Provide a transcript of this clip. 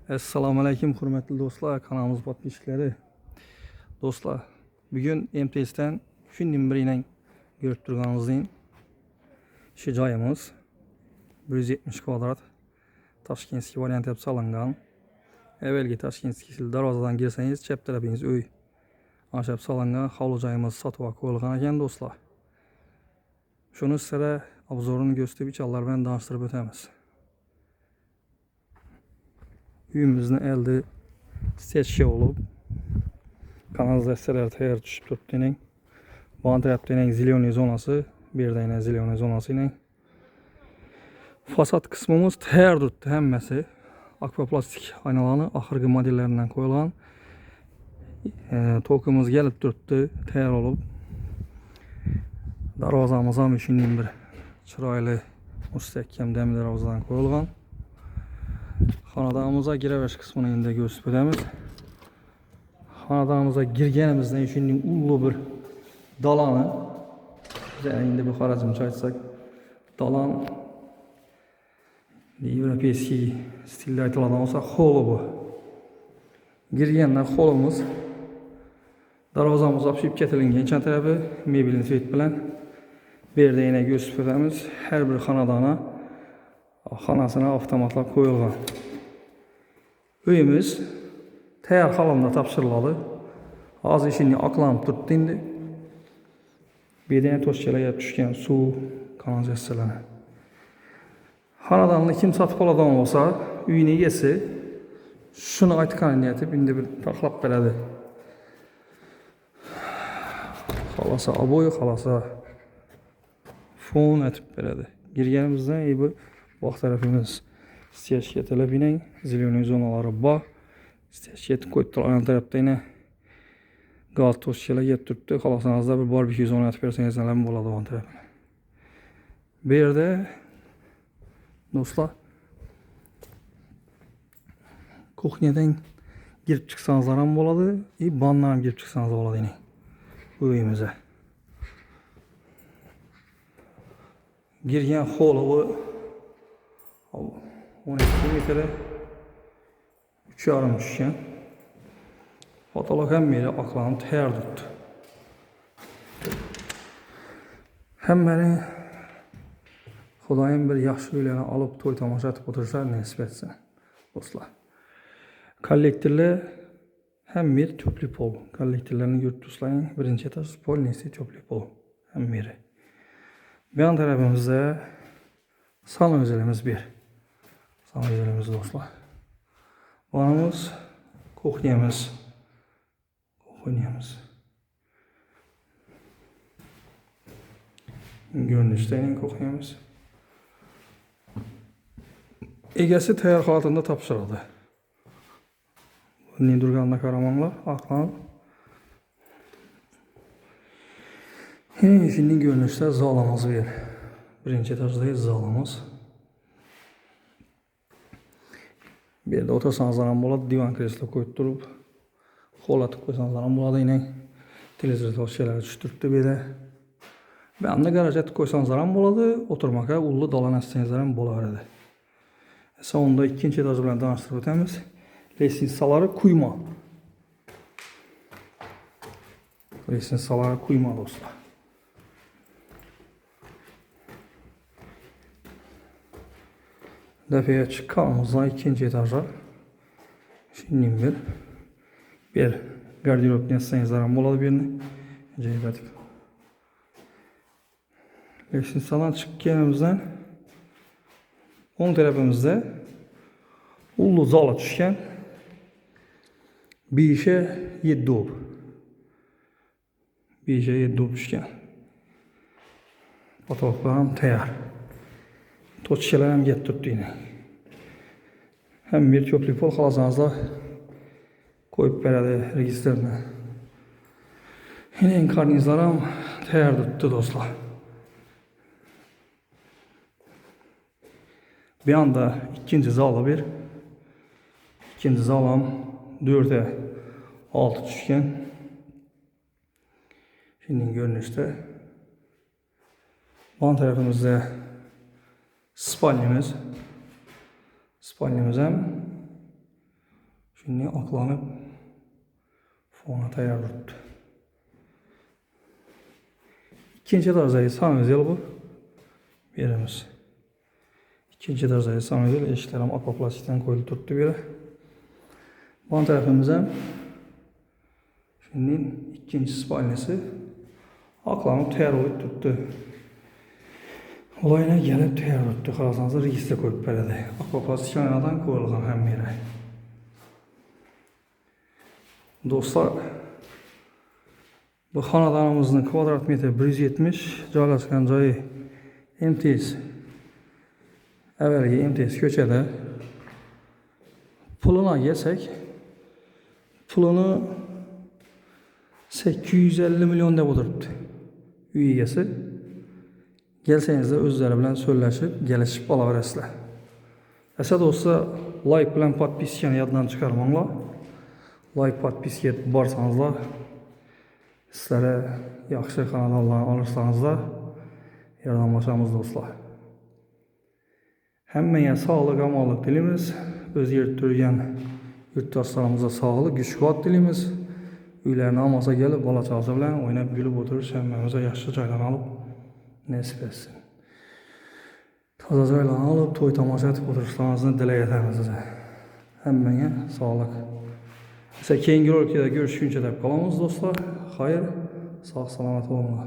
Assalomu alaykum hurmatli do'stlar, kanalimiz podpishchilari. Do'stlar, bugun MTS'dan shundan birining ko'rib turganingizdek shu joyimiz 170 kvadrat Toshkentskiy variant deb solingan. Avvalgi Toshkentskiy darvozadan girsangiz chap tarafingiz uy. Ashab solingan hovli joyimiz sotib qo'yilgan ekan do'stlar. Shuni sizlarga obzorini ko'rsatib, ichallar bilan tanishtirib o'tamiz. Uyimizni elde seçki olup kanalizatsiyalar tayyor tushib turibdi. Bu tarafda ziloniy zonası, bir de ziloniy zonası ile fasad kısmımız tayyor turibdi hammasi. Akvaplastik aynalarni oxirgi modellaridan qo'yilgan. Tokimiz kelib turibdi, tayyor olib. Darvozamiz ham shundan bir chiroyli mustahkam dam darvozadan qo'yilgan. Xonadonimizga girish qismini endi ko'rsatib o'tamiz. Xonadonimizga girganimizdan shunday ulug' bir dalani, endi bu xarajimcha aytsak, dalan европейский stilda aytiladigan bo'lsa, holi bu. Girgandan holimiz darvozamiz opshib ketilgan chan tarafi mebelni svet bilan bu yerda yana ko'rsatib o'tamiz. Har bir xonadona xonasına avtomatlar qo'yilgan. Uyimiz tayyor holatda topshiriladi. Hozir ishini oqlanib turibdi endi. Bu yerda toshchalarga tushgan suv kanalizatsiyalari. Xonadonni kim sotib oladigan bo'lsa, uyini egasi shuni aytganini aytib, endi bir taxlab beradi. Xolasa abo'y, xolasa fon aytib beradi. Girganimizdan bu bak tarafımız stechka talabinin ziloniy zonaları bor. Stechka qo'yib turgan tarafda yana gaz toshchalar yetib turibdi. Xolosanizda bir barbekü zona aytib bersangiz ham bo'ladi bu tarafda. Bu yerda do'stlar kuxnyadan girib chiqsangizlar ham bo'ladi, vannadan ham girib chiqsangiz bo'ladi yine bu uyimizga. Girgan holi bu 12 metre 3,5 tushgan. Fotoğraf hem biri aklanıp tayyor turibdi. Hammani Xudoyim bir yaxshi uylarni olib to'y tomosha qilib o'tirsa nasib etsin do'stlar. Kollektorlar ham bir to'pli pol. Kollektorlarni ko'rib tursangiz, birinchi etaj polnisi to'pli pol. Ham biri. Bu yan tarafimizda sanuzilimiz bir. Sanuzilimiz do'stlar. Vanamız, kuxnyamiz. Görünüşten kuxnyamiz. Egasi tayyor holatda topshirildi. Bundan turganini qaramanglar, aqlan. Shunday görünüşdə zalimiz bir. Birinchi etajdagi zalimiz. Bu yerda o'tirsanizlar ham bo'ladi, divan kreslo qo'yib turib, xo'latib qo'ysanizlar ham bo'ladi. Yine televizor toshchalar tushib turibdi bu yerda. Bu yerda garaj etib qo'ysanizlar ham bo'ladi, o'tirmoqqa ulli dalan astangizlar ham bo'laveradi. Sonunda ikkinchi etaj bilan tanishtirib o'tamiz. Lestnitsalari quyma. Lestnitsalari quyma do'stlar. Defaya çıkkanımızdan ikinci etaja şimdi bir gardirob nesnenizler ham bo'ladi bu yerni. Ajoyib. Lestnitsadan chiqqanimizdan o'ng tarafimizda ullu zala tushgan. 5'e 7 ob. 5'e 7 ob tushgan. Fotoğraflar ham tayyor. Toççalar ham kelib turibdi yine. Hem bir to'pli pol xolasanizlar qo'yib beradi registrni. Yine karnizlar ham tayyor turibdi do'stlar. Bir anda ikinci zala bir. İkinci zalam 4'e 6 tushgan. Şimdi görünüşte bu tarafımızda spalnyamiz ham Şimdi aklanıp fona tayyor duruptu. İkinci darzayı sanözel bu. Berimiz. İkinci darzayı sanözel eşiklerim akvaplastikten koyulup duruptu beri. Bu tarafımız hem şimdi ikinci spalnesi aklanıp tayyor olup tuttu. Olayına gelip tayyor tuttu. Karasanızda registre koyup beredi. Akvaplastik aynadan koyulgan hem beri. Dostlar, bu xanadanımızın kvadrat metri 170, joylashgan joyi MTS. Evvelgi MTS köçede. Puluna gelsek, pulunu 850 milyon deb o'tiribdi. Uy egasi. Gelseniz de özleri bilan söyleshib, kelishib olaverasizlar. Esa do'stlar, like bilan podpiskani yoddan chiqarmanglar. Like podpiska etib borsanızlar, sizlere yaxshi kanallarni olursanızlar, yordamlashamiz do'stlar. Hammaga sog'lik, omonlik tileymiz. O'z yerda turgan yurtdoshlarımıza sog'lik, kuch-quvvat tileymiz. Uylarni olmasa kelib, bola chaqasi bilan o'ynab kulib o'tirish hammamizga yaxshi joylarni olib nasib etsin. Toza joylarni olib, to'y tomosha etib o'tirishlaringizni tilak etamiz size. Hammaga sog'lik. Keyingi rolikda görüşünce de kalamız dostlar. Hayır, sağ salamat olun.